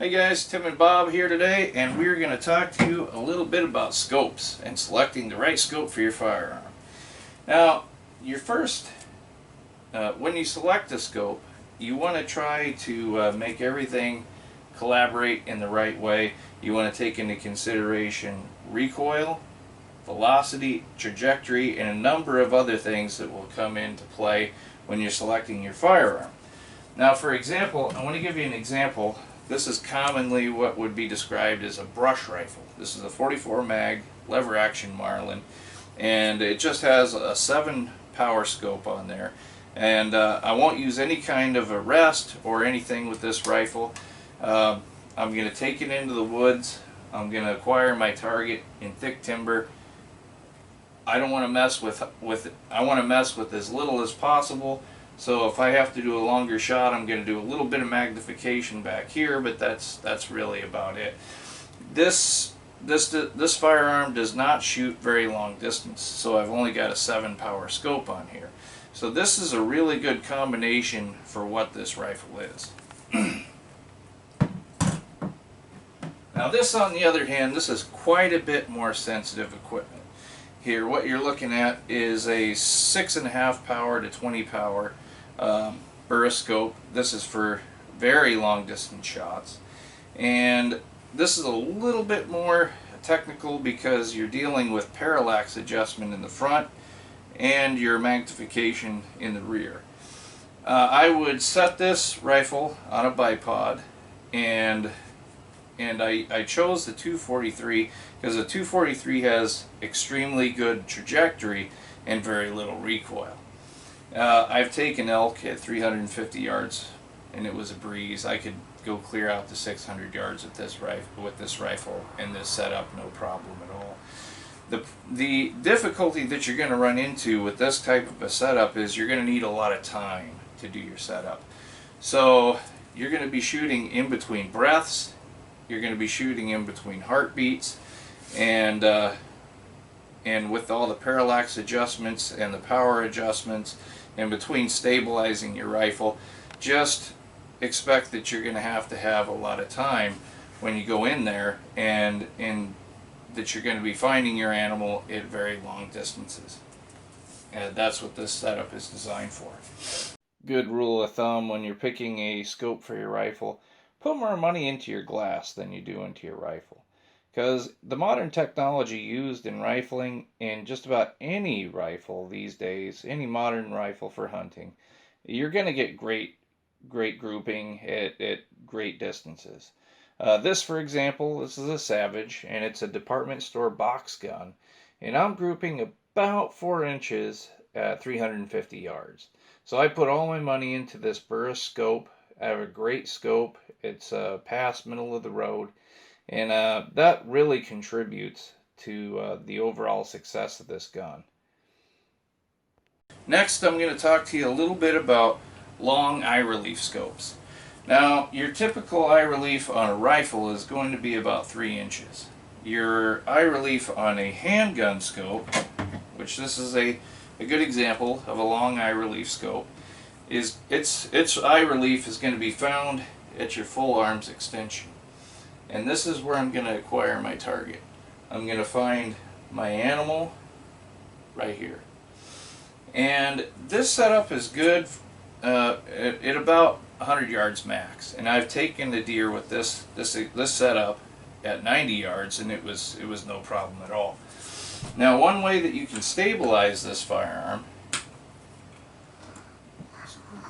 Hey guys, Tim and Bob here today, and we're going to talk to you a little bit about scopes and selecting the right scope for your firearm. Now, when you select a scope, you want to try to make everything collaborate in the right way. You want to take into consideration recoil, velocity, trajectory, and a number of other things that will come into play when you're selecting your firearm. Now, for example, I want to give you an example. This is commonly what would be described as a brush rifle. This is a 44 mag lever action Marlin, and it just has a 7 power scope on there. And I won't use any kind of a rest or anything with this rifle. I'm going to take it into the woods. I'm going to acquire my target in thick timber. I don't want to mess with I want to mess with as little as possible. So if I have to do a longer shot, I'm going to do a little bit of magnification back here, but that's really about it. This firearm does not shoot very long distance, so I've only got a 7 power scope on here. So this is a really good combination for what this rifle is. Now this, on the other hand, this is quite a bit more sensitive equipment. Here, what you're looking at is a 6.5 power to 20 power burst scope. This is for very long distance shots, and this is a little bit more technical because you're dealing with parallax adjustment in the front and your magnification in the rear. I would set this rifle on a bipod, and I chose the 243 because the 243 has extremely good trajectory and very little recoil. I've taken elk at 350 yards, and it was a breeze. I could go clear out to 600 yards with this rifle and this setup, no problem at all. The difficulty that you're going to run into with this type of a setup is you're going to need a lot of time to do your setup. So you're going to be shooting in between breaths. You're going to be shooting in between heartbeats, and with all the parallax adjustments and the power adjustments, and between stabilizing your rifle, just expect that you're going to have a lot of time when you go in there, and that you're going to be finding your animal at very long distances. And that's what this setup is designed for. Good rule of thumb when you're picking a scope for your rifle: put more money into your glass than you do into your rifle. Because the modern technology used in rifling, in just about any rifle these days, any modern rifle for hunting, you're going to get great grouping at great distances. This, for example, this is a Savage, and it's a department store box gun, and I'm grouping about 4 inches at 350 yards. So I put all my money into this Burris scope. I have a great scope. It's past middle of the road. And that really contributes to the overall success of this gun. Next, I'm going to talk to you a little bit about long eye relief scopes. Now, your typical eye relief on a rifle is going to be about 3 inches. Your eye relief on a handgun scope, which this is a good example of a long eye relief scope, is its eye relief is going to be found at your full arms extension. And this is where I'm going to acquire my target. I'm going to find my animal right here. And this setup is good at about 100 yards max. And I've taken the deer with this setup at 90 yards, and it was no problem at all. Now, one way that you can stabilize this firearm,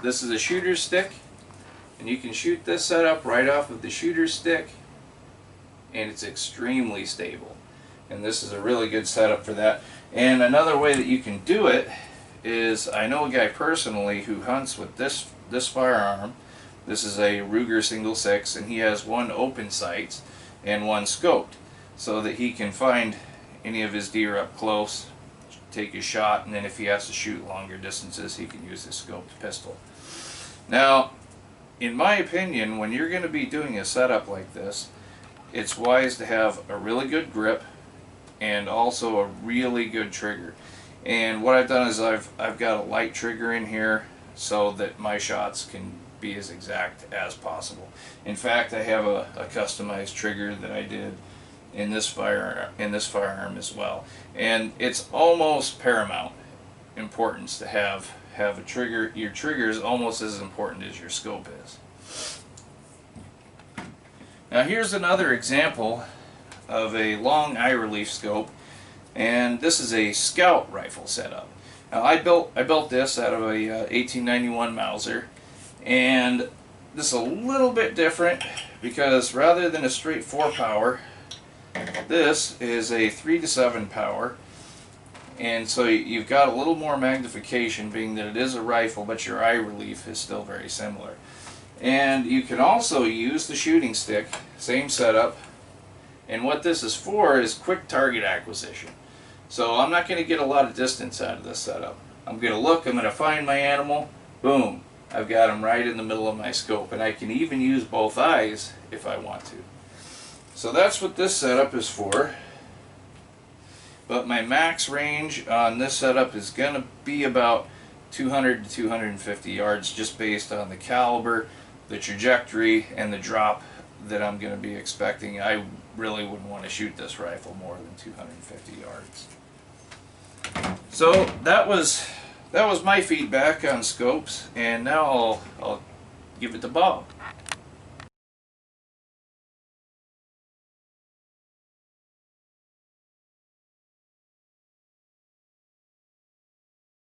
this is a shooter's stick, and you can shoot this setup right off of the shooter's stick, and it's extremely stable. And this is a really good setup for that. And another way that you can do it is, I know a guy personally who hunts with this firearm. This is a Ruger single 6, and he has 1 open sights and 1 scoped, so that he can find any of his deer up close, take his shot, and then if he has to shoot longer distances, he can use his scoped pistol. Now, in my opinion, when you're going to be doing a setup like this, it's wise to have a really good grip and also a really good trigger. And what I've done is I've got a light trigger in here so that my shots can be as exact as possible. In fact, I have a customized trigger that I did in this firearm as well, and it's almost paramount importance to have a trigger. Your trigger is almost as important as your scope is. Now here's another example of a long eye relief scope, and this is a Scout rifle setup. Now I built this out of a 1891 Mauser, and this is a little bit different because rather than a straight 4 power, this is a 3 to 7 power, and so you've got a little more magnification, being that it is a rifle, but your eye relief is still very similar. And you can also use the shooting stick, same setup, and what this is for is quick target acquisition. So I'm not going to get a lot of distance out of this setup. I'm going to look, I'm going to find my animal, boom, I've got him right in the middle of my scope, and I can even use both eyes if I want to. So that's what this setup is for. But my max range on this setup is going to be about 200 to 250 yards, just based on the caliber, the trajectory, and the drop that I'm going to be expecting. I really wouldn't want to shoot this rifle more than 250 yards. So that was my feedback on scopes, and now I'll give it to Bob.